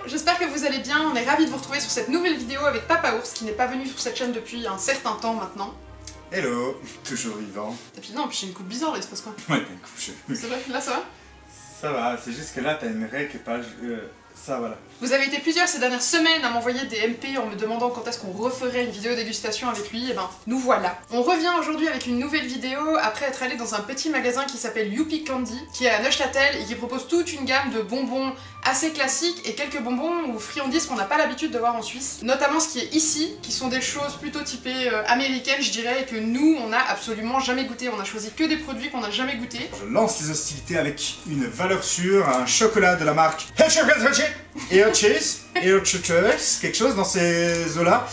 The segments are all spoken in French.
j'espère que vous allez bien, on est ravis de vous retrouver sur cette nouvelle vidéo avec Papa Ours qui n'est pas venu sur cette chaîne depuis un certain temps maintenant. Hello, toujours vivant. Et puis non, puis j'ai une coupe bizarre là, il se passe quoi? Ouais, t'as une couche. C'est vrai, là ça va? Ça va, c'est juste que là t'as une règle et pas... ça voilà. Vous avez été plusieurs ces dernières semaines à m'envoyer des MP en me demandant quand est-ce qu'on referait une vidéo dégustation avec lui, et ben nous voilà. On revient aujourd'hui avec une nouvelle vidéo après être allé dans un petit magasin qui s'appelle Youpi Candy, qui est à Neuchâtel et qui propose toute une gamme de bonbons assez classiques et quelques bonbons ou friandises qu'on n'a pas l'habitude de voir en Suisse. Notamment ce qui est ici, qui sont des choses plutôt typées américaines je dirais, et que nous on n'a absolument jamais goûté. On a choisi que des produits qu'on n'a jamais goûté. Je lance les hostilités avec une valeur sûre, un chocolat de la marque Hershey's, quelque chose dans ces eaux-là.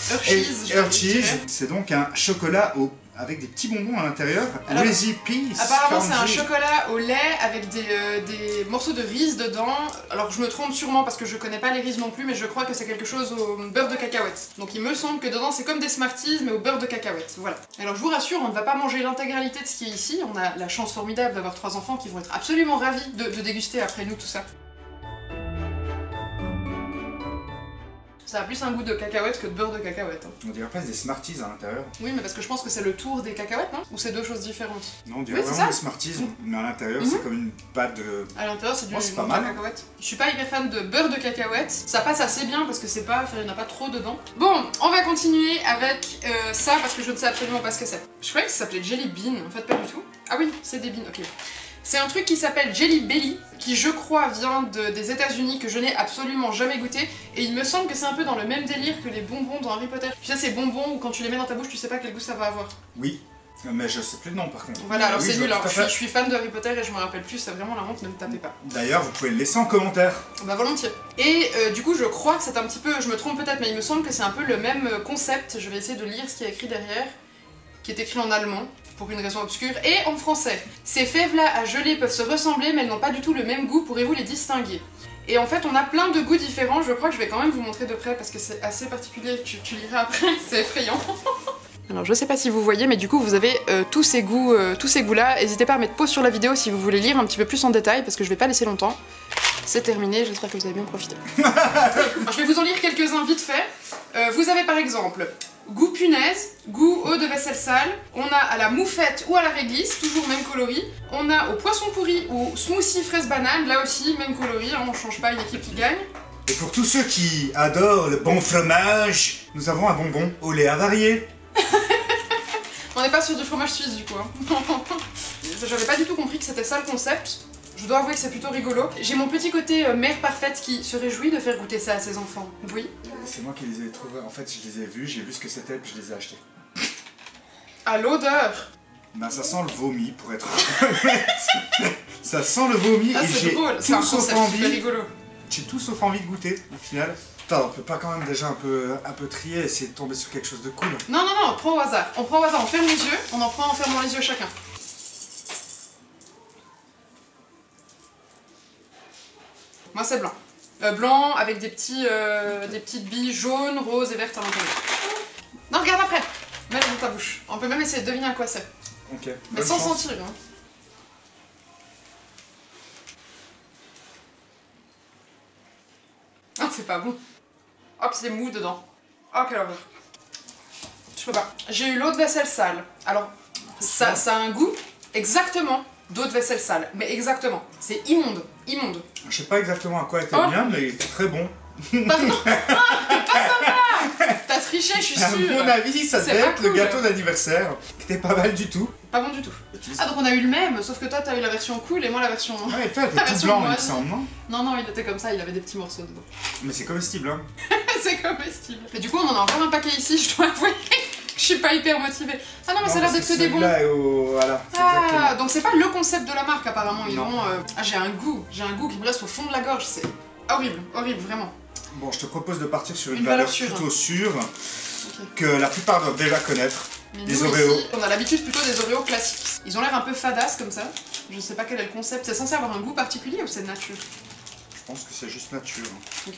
Hershey's, c'est donc un chocolat avec des petits bonbons à l'intérieur. Lazy Peas. Apparemment c'est un chocolat au lait avec des morceaux de riz dedans. Alors je me trompe sûrement parce que je connais pas les riz non plus, mais je crois que c'est quelque chose au beurre de cacahuète. Donc il me semble que dedans c'est comme des Smarties mais au beurre de cacahuète. Voilà. Alors je vous rassure, on ne va pas manger l'intégralité de ce qui est ici. On a la chance formidable d'avoir 3 enfants qui vont être absolument ravis de déguster après nous tout ça. Ça a plus un goût de cacahuète que de beurre de cacahuète. Hein. On dirait presque des Smarties à l'intérieur. Oui, mais parce que je pense que c'est le tour des cacahuètes, non? Ou c'est deux choses différentes? Non, on dirait vraiment des Smarties, mais à l'intérieur c'est comme une pâte de... À l'intérieur c'est du c'est pas mal. Cacahuète. Je suis pas hyper fan de beurre de cacahuète. Ça passe assez bien parce que c'est pas... Enfin, il n'y en a pas trop dedans. Bon, on va continuer avec ça parce que je ne sais absolument pas ce que c'est. Je croyais que ça s'appelait Jelly Bean, en fait pas du tout. Ah oui, c'est des beans, ok. C'est un truc qui s'appelle Jelly Belly, qui je crois vient des États-Unis, que je n'ai absolument jamais goûté, et il me semble que c'est un peu dans le même délire que les bonbons dans Harry Potter. Tu sais, ces bonbons où quand tu les mets dans ta bouche, tu sais pas quel goût ça va avoir. Oui, mais je sais plus le nom par contre. Voilà, alors oui, c'est nul, hein. Je suis fan de Harry Potter et je me rappelle plus, c'est vraiment la honte, ne me tapez pas. D'ailleurs, vous pouvez le laisser en commentaire. Bah volontiers. Et du coup, je crois que c'est un petit peu, je me trompe peut-être, mais il me semble que c'est un peu le même concept. Je vais essayer de lire ce qui est écrit derrière, qui est écrit en allemand, pour une raison obscure, et en français. Ces fèves-là à geler peuvent se ressembler, mais elles n'ont pas du tout le même goût, pourrez-vous les distinguer? Et en fait, on a plein de goûts différents, je crois que je vais quand même vous montrer de près, parce que c'est assez particulier, tu liras après, c'est effrayant. Alors je sais pas si vous voyez, mais du coup vous avez tous ces goûts-là. N'hésitez pas à mettre pause sur la vidéo si vous voulez lire un petit peu plus en détail, parce que je vais pas laisser longtemps. C'est terminé, j'espère que vous avez bien profité. Alors, je vais vous en lire quelques-uns vite fait. Vous avez par exemple goût punaise, goût eau de vaisselle sale, on a à la moufette ou à la réglisse, toujours même coloris, on a au poisson pourri ou smoothie fraise banane, là aussi même coloris, hein, on change pas, une équipe qui gagne. Et pour tous ceux qui adorent le bon fromage, nous avons un bonbon au lait avarié. On n'est pas sur du fromage suisse du coup. Hein. J'avais pas du tout compris que c'était ça le concept. Je dois avouer que c'est plutôt rigolo. J'ai mon petit côté mère parfaite qui se réjouit de faire goûter ça à ses enfants. Oui. C'est moi qui les ai trouvés. En fait, je les ai vus, j'ai vu ce que c'était, puis je les ai achetés. À l'odeur. Ben, ça sent le vomi, pour être honnête. Ça sent le vomi et j'ai tout sauf envie. J'ai tout sauf envie de goûter, au final. Attends, on peut pas quand même déjà un peu trier et essayer de tomber sur quelque chose de cool? Non, non, non, on prend au hasard. On prend au hasard, on ferme les yeux, on en prend en fermant les yeux chacun. Moi c'est blanc. Blanc avec des petites billes jaunes, roses et vertes à l'intérieur. Non, regarde après. Mets-le dans ta bouche. On peut même essayer de deviner à quoi c'est. Ok. Mais sans sentir, hein. Ah, c'est pas bon. Hop, c'est mou dedans. Oh, quelle horreur. Je peux pas. J'ai eu l'eau de vaisselle sale. Alors, ça a un goût exactement d'eau de vaisselle sale. Mais exactement. C'est immonde. Immonde. Je sais pas exactement à quoi était bien, mais il était très bon. Pardon. Ah, t'es pas sympa. T'as triché, je suis sûre. À mon avis, ça devait être le gâteau d'anniversaire, qui était pas mal du tout. Pas bon du tout. Ah, donc on a eu le même, sauf que toi t'as eu la version cool et moi la version... Ouais, toi t'es tout blanc, il me semble, non? Non, non, il était comme ça, il avait des petits morceaux dedans. Mais c'est comestible, hein. C'est comestible. Mais du coup, on en a encore un paquet ici, je dois avouer. Je suis pas hyper motivée. Ah non, mais ça a l'air d'être que des bons. Voilà, ah, donc c'est pas le concept de la marque apparemment. Ils ont. Ah, j'ai un goût qui me reste au fond de la gorge. C'est horrible, horrible, vraiment. Bon, je te propose de partir sur une valeur plutôt sûre, que la plupart doivent déjà connaître. Les Oreos. Ici, on a l'habitude plutôt des Oreos classiques. Ils ont l'air un peu fadasse comme ça. Je sais pas quel est le concept. C'est censé avoir un goût particulier ou c'est nature? Je pense que c'est juste nature. Ok.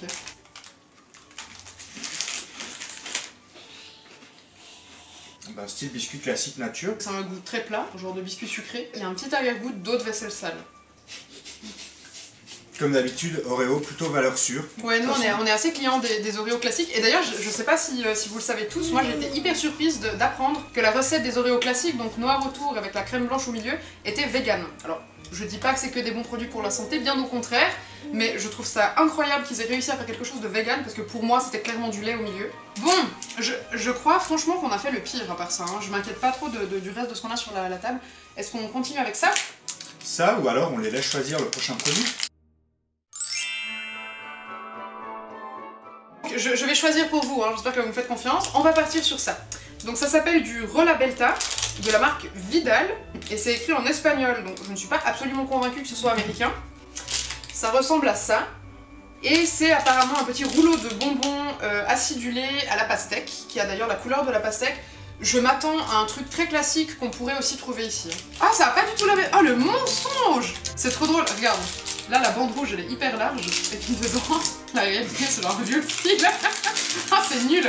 Bah, style biscuit classique nature. C'est un goût très plat, genre de biscuit sucré. Il y a un petit arrière-goût d'eau de vaisselle sale. Comme d'habitude, Oreo, plutôt valeur sûre. Ouais, nous on est assez clients des Oreos classiques. Et d'ailleurs, je sais pas si vous le savez tous, moi j'ai été hyper surprise d'apprendre que la recette des Oreos classiques, donc noir autour avec la crème blanche au milieu, était vegan. Alors, je dis pas que c'est que des bons produits pour la santé, bien au contraire, mais je trouve ça incroyable qu'ils aient réussi à faire quelque chose de vegan, parce que pour moi c'était clairement du lait au milieu. Bon, je crois franchement qu'on a fait le pire à part ça, hein. Je m'inquiète pas trop du reste de ce qu'on a sur la table. Est-ce qu'on continue avec ça? Ça, ou alors on les laisse choisir le prochain produit. Je vais choisir pour vous, hein. J'espère que vous me faites confiance. On va partir sur ça. Donc ça s'appelle du Rolabelta de la marque Vidal et c'est écrit en espagnol, donc je ne suis pas absolument convaincue que ce soit américain. Ça ressemble à ça et c'est apparemment un petit rouleau de bonbons acidulés à la pastèque qui a d'ailleurs la couleur de la pastèque. Je m'attends à un truc très classique qu'on pourrait aussi trouver ici. Ah, ça a pas du tout la même... Ah, le mensonge! C'est trop drôle, regarde. Là, la bande rouge, elle est hyper large. Et puis dedans, la réalité, c'est leur vieux fil. Ah, c'est nul!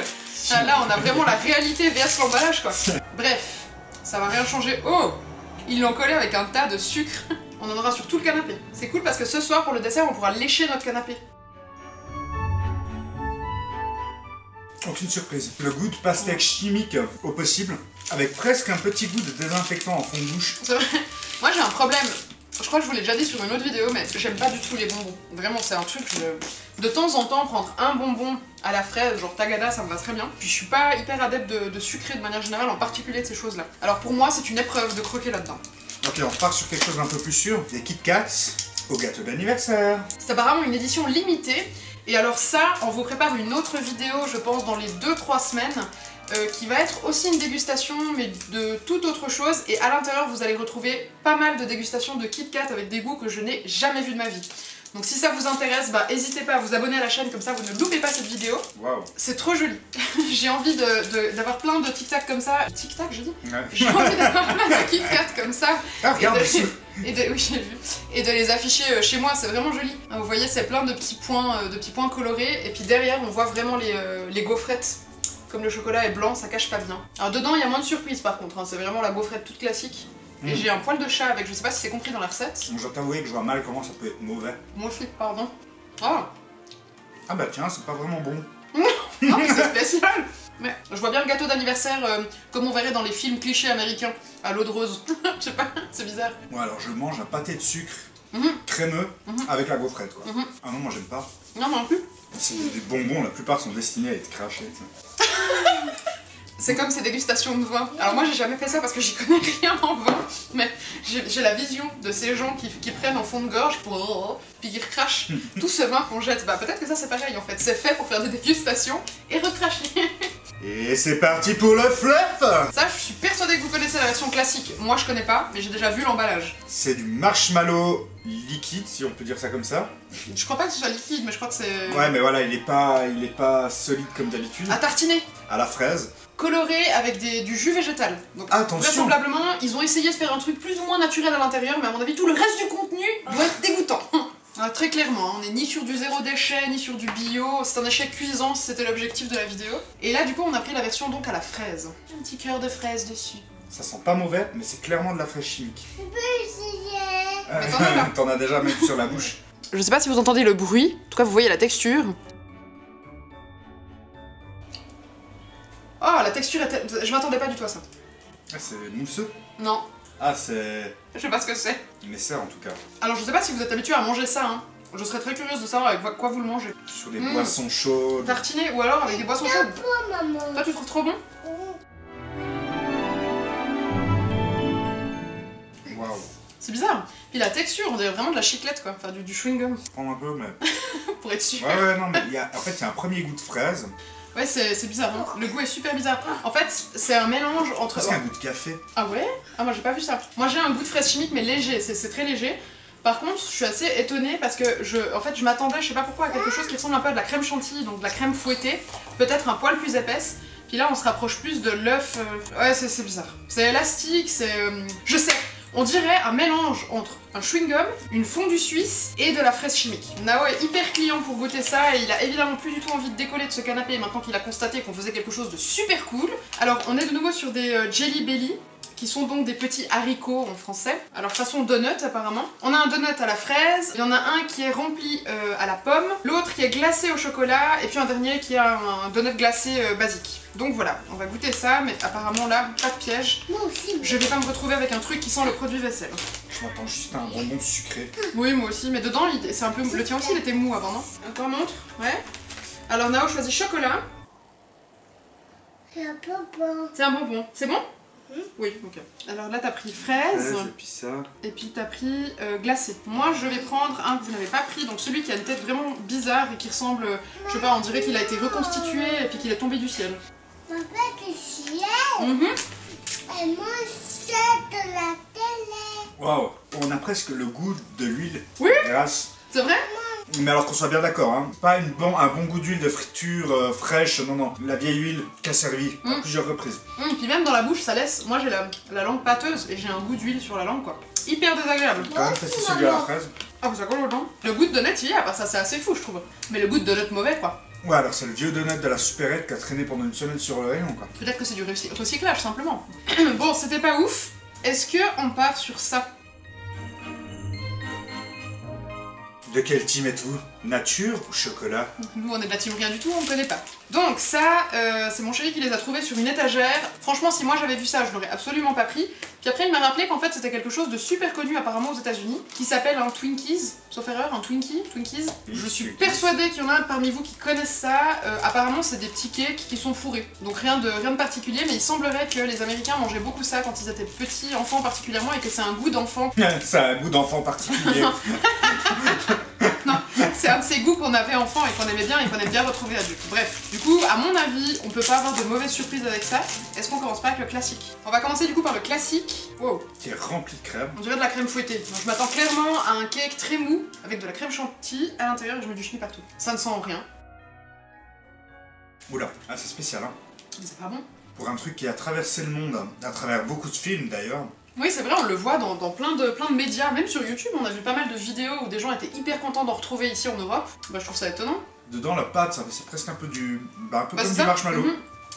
Ah, là, on a vraiment la réalité vs l'emballage, quoi. Bref, ça va rien changer. Oh! Ils l'ont collé avec un tas de sucre. On en aura sur tout le canapé. C'est cool parce que ce soir, pour le dessert, on pourra lécher notre canapé. Aucune surprise. Le goût de pastèque chimique au possible, avec presque un petit goût de désinfectant en fond de bouche. C'est vrai. Moi j'ai un problème, je crois que je vous l'ai déjà dit sur une autre vidéo, mais j'aime pas du tout les bonbons. Vraiment, c'est un truc, de temps en temps, prendre un bonbon à la fraise, genre Tagada, ça me va très bien. Puis je suis pas hyper adepte de sucré de manière générale, en particulier de ces choses-là. Alors pour moi, c'est une épreuve de croquer là-dedans. Ok, on part sur quelque chose d'un peu plus sûr. Des Kit Kats au gâteau d'anniversaire. C'est apparemment une édition limitée. Et alors ça, on vous prépare une autre vidéo, je pense, dans les 2-3 semaines, qui va être aussi une dégustation, mais de toute autre chose. Et à l'intérieur, vous allez retrouver pas mal de dégustations de Kit Kat avec des goûts que je n'ai jamais vus de ma vie. Donc si ça vous intéresse, bah n'hésitez pas à vous abonner à la chaîne, comme ça vous ne loupez pas cette vidéo. Waouh. C'est trop joli. J'ai envie d'avoir plein de Tic Tac comme ça. Tic Tac, j'ai dit Ouais. J'ai envie d'avoir plein de Kit Kat comme ça. Ah, regarde ici. Oui, j'ai vu. Et de les afficher chez moi, c'est vraiment joli. Vous voyez, c'est plein de petits points colorés. Et puis derrière, on voit vraiment les gaufrettes. Comme le chocolat est blanc, ça cache pas bien. Alors dedans, il y a moins de surprises par contre, hein. C'est vraiment la gaufrette toute classique. Et j'ai un poil de chat avec, je sais pas si c'est compris dans la recette. Je dois t'avouer que je vois mal comment ça peut être mauvais. Moi aussi, pardon. Oh. Ah bah tiens, c'est pas vraiment bon. Non, mais c'est spécial. Mais je vois bien le gâteau d'anniversaire comme on verrait dans les films clichés américains, à l'eau de rose. Je sais pas, c'est bizarre. Bon alors je mange un pâté de sucre crémeux avec la gaufrette quoi. Ah non, moi j'aime pas. Non, moi non plus. C'est des bonbons, la plupart sont destinés à être crachés. C'est comme ces dégustations de vin. Alors moi j'ai jamais fait ça parce que j'y connais rien en vin, mais j'ai la vision de ces gens qui prennent en fond de gorge pour puis qui recrachent tout ce vin qu'on jette. Bah peut-être que ça c'est pareil en fait, c'est fait pour faire des dégustations et recracher. Et c'est parti pour le fluff. Ça je suis persuadée que vous connaissez la version classique. Moi je connais pas, mais j'ai déjà vu l'emballage. C'est du marshmallow liquide, si on peut dire ça comme ça. Je crois pas que ce soit liquide, mais je crois que c'est... Ouais mais voilà, il est pas solide comme d'habitude. À tartiner. À la fraise. Coloré avec du jus végétal. Donc attention. vraisemblablement, ils ont essayé de faire un truc plus ou moins naturel à l'intérieur, mais à mon avis, tout le reste du contenu doit être dégoûtant. Alors, très clairement, on n'est ni sur du zéro déchet, ni sur du bio, c'est un échec cuisant, c'était l'objectif de la vidéo. Et là, du coup, on a pris la version donc à la fraise. Un petit cœur de fraise dessus. Ça sent pas mauvais, mais c'est clairement de la fraise chimique. Je peux essayer. T'en as déjà même sur la bouche. Je sais pas si vous entendez le bruit, en tout cas, vous voyez la texture. Oh, la texture était... Je m'attendais pas du tout à ça. Ah, c'est mousseux. Non. Ah, c'est... Je sais pas ce que c'est. Mais c'est en tout cas. Alors, je sais pas si vous êtes habitué à manger ça, hein. Je serais très curieuse de savoir avec quoi vous le mangez. Sur des boissons chaudes. Tartiné ou alors avec des boissons chaudes. Oh, maman. Toi, tu trouves trop bon? Waouh. C'est bizarre. Puis la texture, on dirait vraiment de la chiclette, quoi. Enfin, du chewing-gum. Prends un peu, mais... Pour être sûr. Ouais, non, mais en fait, il y a un premier goût de fraise. Ouais, c'est bizarre, hein. Le goût est super bizarre. En fait, c'est un mélange entre... Presque un goût de café. Ah ouais? Ah, moi, j'ai pas vu ça. Moi, j'ai un goût de fraise chimique, mais léger. C'est très léger. Par contre, je suis assez étonnée parce que en fait, je m'attendais, je sais pas pourquoi, à quelque chose qui ressemble un peu à de la crème chantilly, donc de la crème fouettée. Peut-être un poil plus épaisse. Puis là, on se rapproche plus de l'œuf. Ouais, c'est bizarre. C'est élastique, c'est... Je sais. On dirait un mélange entre un chewing-gum, une fondue suisse et de la fraise chimique. Nao est hyper client pour goûter ça et il a évidemment plus du tout envie de décoller de ce canapé maintenant qu'il a constaté qu'on faisait quelque chose de super cool. Alors on est de nouveau sur des Jelly Belly qui sont donc des petits haricots en français. Alors façon donut apparemment. On a un donut à la fraise, il y en a un qui est rempli à la pomme, l'autre qui est glacé au chocolat, et puis un dernier qui a un donut glacé basique. Donc voilà, on va goûter ça, mais apparemment là, pas de piège. Moi aussi. Je vais pas me retrouver avec un truc qui sent le produit vaisselle. Je m'attends juste à un bonbon sucré. Oui, moi aussi, mais dedans, c'est un peu... Le tien aussi, il était mou avant, non? Encore montre? Ouais. Alors Nao choisit chocolat. C'est un peu bon. C'est un bonbon. C'est bon? Oui, ok. Alors là, t'as pris fraise. Et puis ça. Et puis t'as pris glacé. Moi, je vais prendre un que vous n'avez pas pris, donc celui qui a une tête vraiment bizarre et qui ressemble, je sais pas, on dirait qu'il a été reconstitué et puis qu'il est tombé du ciel. En fait, le ciel. Et moi, c'est de la télé. Waouh, on a presque le goût de l'huile. Oui. Grasse. C'est vrai? Mais alors qu'on soit bien d'accord, hein. Pas un bon goût d'huile de friture fraîche, non, non. La vieille huile qui a servi à plusieurs reprises. Puis même dans la bouche, ça laisse... Moi, j'ai la langue pâteuse et j'ai un goût d'huile sur la langue, quoi. Hyper désagréable. Quand même testé celui à la fraise. Ah, bah ça colle autant. Le goût de donut, il y a, ça c'est assez fou, je trouve. Mais le goût de donut mauvais, quoi. Ouais, alors c'est le vieux donut de la supérette qui a traîné pendant une semaine sur le rayon, quoi. Peut-être que c'est du recyclage, simplement. Bon, c'était pas ouf. Est-ce que on part sur ça? De quel team êtes-vous? Nature ou chocolat? Nous, on est de la team rien du tout, on connaît pas. Donc ça, c'est mon chéri qui les a trouvés sur une étagère. Franchement, si moi j'avais vu ça, je l'aurais absolument pas pris. Puis après, il m'a rappelé qu'en fait, c'était quelque chose de super connu apparemment aux États-Unis, qui s'appelle un Twinkies, sauf erreur, un Twinkies. Je suis persuadée qu'il y en a parmi vous qui connaissent ça. Apparemment, c'est des petits cakes qui sont fourrés. Donc rien de particulier, mais il semblerait que les Américains mangeaient beaucoup ça quand ils étaient petits, enfants particulièrement, et que c'est un goût d'enfant. Ça a un goût d'enfant particulier. Non, c'est un de ces goûts qu'on avait enfant et qu'on aimait bien et qu'on aime bien retrouver adulte. Bref, du coup, à mon avis, on peut pas avoir de mauvaises surprises avec ça. Est-ce qu'on commence pas avec le classique? On va commencer du coup par le classique. Wow. Qui est rempli de crème. On dirait de la crème fouettée. Donc je m'attends clairement à un cake très mou avec de la crème chantilly à l'intérieur et je mets du chenille partout. Ça ne sent rien. Oula, ah, c'est spécial, hein. Mais c'est pas bon. Pour un truc qui a traversé le monde, à travers beaucoup de films d'ailleurs. Oui, c'est vrai, on le voit dans plein de médias, même sur YouTube, on a vu pas mal de vidéos où des gens étaient hyper contents d'en retrouver ici en Europe. Bah, je trouve ça étonnant. Dedans, la pâte, c'est presque un peu comme du marshmallow.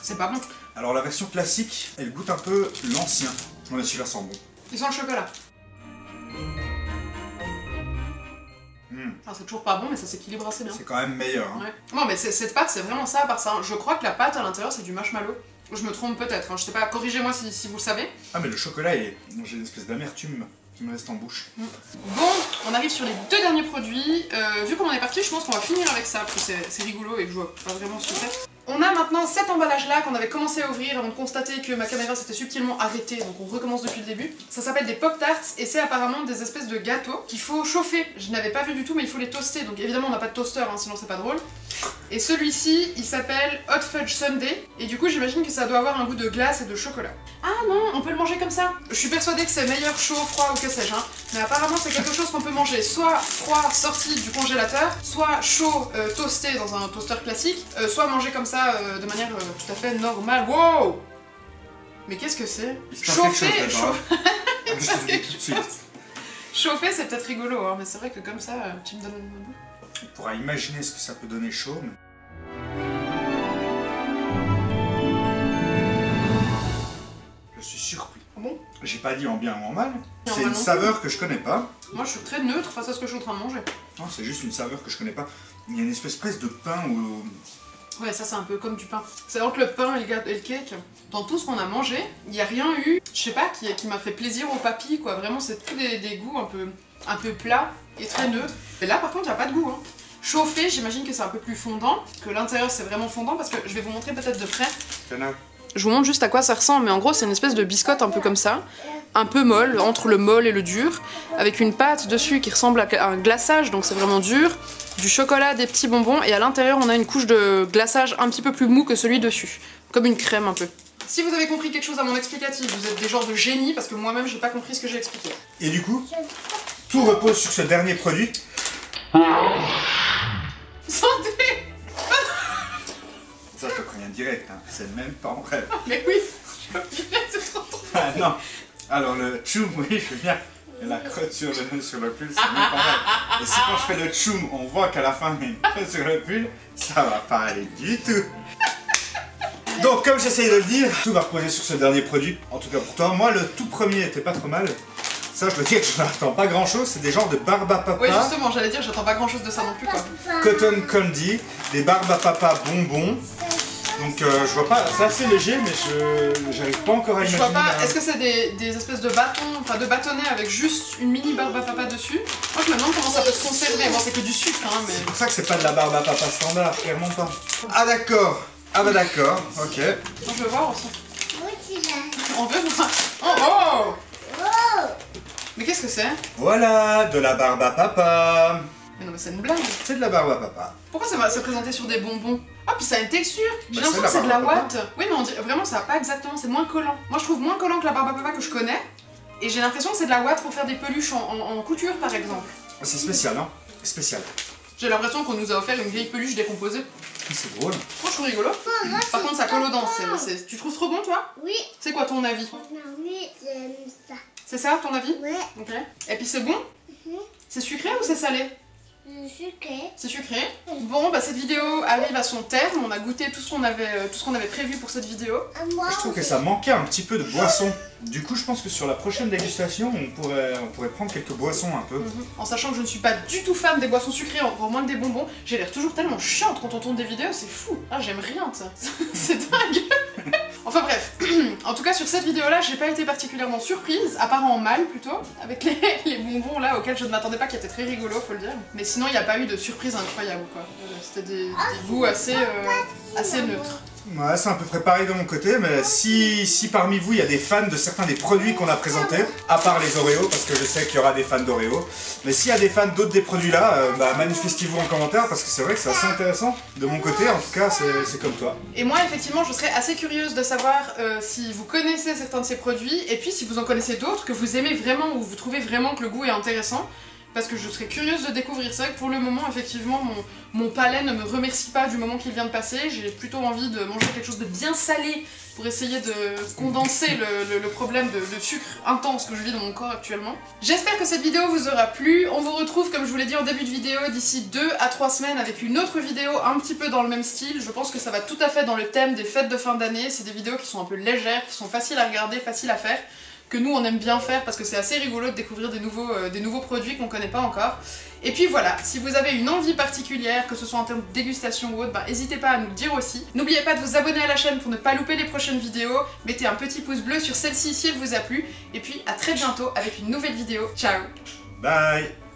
C'est pas bon. Alors la version classique, elle goûte un peu l'ancien. Ouais, celui-là sent bon. Il sent le chocolat. Ah, c'est toujours pas bon, mais ça s'équilibre assez bien. C'est quand même meilleur. Hein. Ouais. Non, mais cette pâte, c'est vraiment ça, à part ça. Je crois que la pâte à l'intérieur, c'est du marshmallow. Je me trompe peut-être, hein. Je sais pas, corrigez-moi si vous le savez. Ah, mais le chocolat, j'ai une espèce d'amertume qui me reste en bouche. Bon, on arrive sur les deux derniers produits. Vu qu'on en est parti, je pense qu'on va finir avec ça, parce que c'est rigolo et que je vois pas vraiment ce que c'est. On a maintenant cet emballage-là qu'on avait commencé à ouvrir avant de constater que ma caméra s'était subtilement arrêtée, donc on recommence depuis le début. Ça s'appelle des Pop-Tarts et c'est apparemment des espèces de gâteaux qu'il faut chauffer. Je n'avais pas vu du tout, mais il faut les toaster, donc évidemment on n'a pas de toaster, hein, sinon c'est pas drôle. Et celui-ci, il s'appelle Hot Fudge Sundae, et du coup j'imagine que ça doit avoir un goût de glace et de chocolat. Ah non, on peut le manger comme ça. Je suis persuadée que c'est meilleur chaud, froid ou que sais-je, hein. Mais apparemment c'est quelque chose qu'on peut manger soit froid sorti du congélateur, soit chaud toasté dans un toaster classique, soit manger comme ça de manière tout à fait normale. Wow! Mais qu'est-ce que c'est? Chauffer, chauffer, c'est peut-être rigolo, hein, mais c'est vrai que comme ça, tu me donnes un goût. On pourra imaginer ce que ça peut donner chaud, mais... Je suis surpris. Ah bon? J'ai pas dit en bien ou en mal. C'est une saveur que je connais pas. Moi je suis très neutre face à ce que je suis en train de manger. Non, c'est juste une saveur que je connais pas. Il y a une espèce presque de pain ou... Ouais, ça c'est un peu comme du pain. C'est entre le pain et le cake. Dans tout ce qu'on a mangé, il n'y a rien eu, je sais pas, qui m'a fait plaisir au papy, quoi. Vraiment, c'est tous des goûts un peu plats et très neutres. Et là, par contre, il n'y a pas de goût, hein. Chauffé, j'imagine que c'est un peu plus fondant, que l'intérieur c'est vraiment fondant, parce que je vais vous montrer peut-être de près. Je vous montre juste à quoi ça ressemble, mais en gros, c'est une espèce de biscotte un peu comme ça. Un peu molle, entre le molle et le dur, avec une pâte dessus qui ressemble à un glaçage, donc c'est vraiment dur, du chocolat, des petits bonbons, et à l'intérieur on a une couche de glaçage un petit peu plus mou que celui dessus, comme une crème un peu. Si vous avez compris quelque chose à mon explicatif, vous êtes des genres de génie, parce que moi-même j'ai pas compris ce que j'ai expliqué. Et du coup, tout repose sur ce dernier produit. Santé! Ça je te préviens direct, hein. C'est même pas en rêve. Mais oui, c'est trop trop. Ah non. Alors le tchoum, oui, je veux bien. Et la crotte sur le pull, c'est même pareil. Et si quand je fais le tchoum, on voit qu'à la fin il y a une crotte sur le pull, ça va pas aller du tout. Donc comme j'essaye de le dire, tout va reposer sur ce dernier produit, en tout cas pour toi. Moi le tout premier était pas trop mal. Ça je dois dire que je n'attends pas grand chose, c'est des genres de barbe à papa. Oui justement, j'allais dire j'attends pas grand chose de ça non plus quoi. Cotton candy, des barbes à papa bonbons. Donc je vois pas, c'est assez léger mais j'arrive pas encore à imaginer. Je vois pas, est-ce que c'est des espèces de bâtons, enfin de bâtonnets avec juste une mini barbe à papa dessus? Moi je me demande comment ça peut se conserver, bon c'est que du sucre hein mais... C'est pour ça que c'est pas de la barbe à papa standard, clairement pas. Ah d'accord, ah bah d'accord, ok. Moi, je veux voir aussi. Aussi là. On veut voir. Oh Oh. Mais qu'est-ce que c'est? Voilà, de la barbe à papa. Mais non mais c'est une blague. C'est de la barbe à papa. Pourquoi ça va se présenter sur des bonbons? Ah puis ça a une texture. J'ai Bah, l'impression que c'est de la barbe à ouate. Oui mais on dirait vraiment ça va pas exactement, c'est moins collant. Moi je trouve moins collant que la barbe à papa que je connais. Et j'ai l'impression que c'est de la ouate pour faire des peluches en couture par exemple. C'est spécial hein, spécial. J'ai l'impression qu'on nous a offert une vieille peluche décomposée. C'est drôle. Moi je trouve rigolo. Par contre ça colle aux dents, tu trouves trop bon toi? Oui. C'est quoi ton avis? Oui, j'aime ça. C'est ça ton avis? Ouais. Ok. Et puis c'est bon? C'est sucré ou c'est salé? Sucré. C'est sucré. Bon, bah cette vidéo arrive à son terme. On a goûté tout ce qu'on avait prévu pour cette vidéo. Moi, Je trouve que ça manquait un petit peu de boisson. Du coup, je pense que sur la prochaine dégustation, on pourrait prendre quelques boissons un peu. En sachant que je ne suis pas du tout fan des boissons sucrées, encore moins que des bonbons. J'ai l'air toujours tellement chiante quand on tourne des vidéos, c'est fou. Ah, j'aime rien, ça. C'est dingue. Enfin bref. En tout cas, sur cette vidéo-là, j'ai pas été particulièrement surprise, à part en mal plutôt, avec les bonbons là auxquels je ne m'attendais pas, qui étaient très rigolos, faut le dire. Mais sinon, il n'y a pas eu de surprise incroyable, quoi. C'était des goûts assez neutres. Ouais, c'est à peu près pareil de mon côté, mais si parmi vous il y a des fans de certains des produits qu'on a présentés, à part les Oreos, parce que je sais qu'il y aura des fans d'Oreos, mais s'il y a des fans d'autres des produits là, bah manifestez-vous en commentaire, parce que c'est vrai que c'est assez intéressant. De mon côté, en tout cas, c'est comme toi. Et moi, effectivement, je serais assez curieuse de savoir si vous connaissez certains de ces produits, et puis si vous en connaissez d'autres, que vous aimez vraiment, ou vous trouvez vraiment que le goût est intéressant. Parce que je serais curieuse de découvrir ça, que pour le moment, effectivement, mon palais ne me remercie pas du moment qu'il vient de passer. J'ai plutôt envie de manger quelque chose de bien salé pour essayer de condenser le problème de sucre intense que je vis dans mon corps actuellement. J'espère que cette vidéo vous aura plu. On vous retrouve, comme je vous l'ai dit en début de vidéo, d'ici 2 à 3 semaines avec une autre vidéo un petit peu dans le même style. Je pense que ça va tout à fait dans le thème des fêtes de fin d'année. C'est des vidéos qui sont un peu légères, qui sont faciles à regarder, faciles à faire, que nous on aime bien faire parce que c'est assez rigolo de découvrir des nouveaux produits qu'on connaît pas encore. Et puis voilà, si vous avez une envie particulière, que ce soit en termes de dégustation ou autre, bah n'hésitez pas à nous le dire aussi. N'oubliez pas de vous abonner à la chaîne pour ne pas louper les prochaines vidéos, mettez un petit pouce bleu sur celle-ci si elle vous a plu, et puis à très bientôt avec une nouvelle vidéo. Ciao! Bye!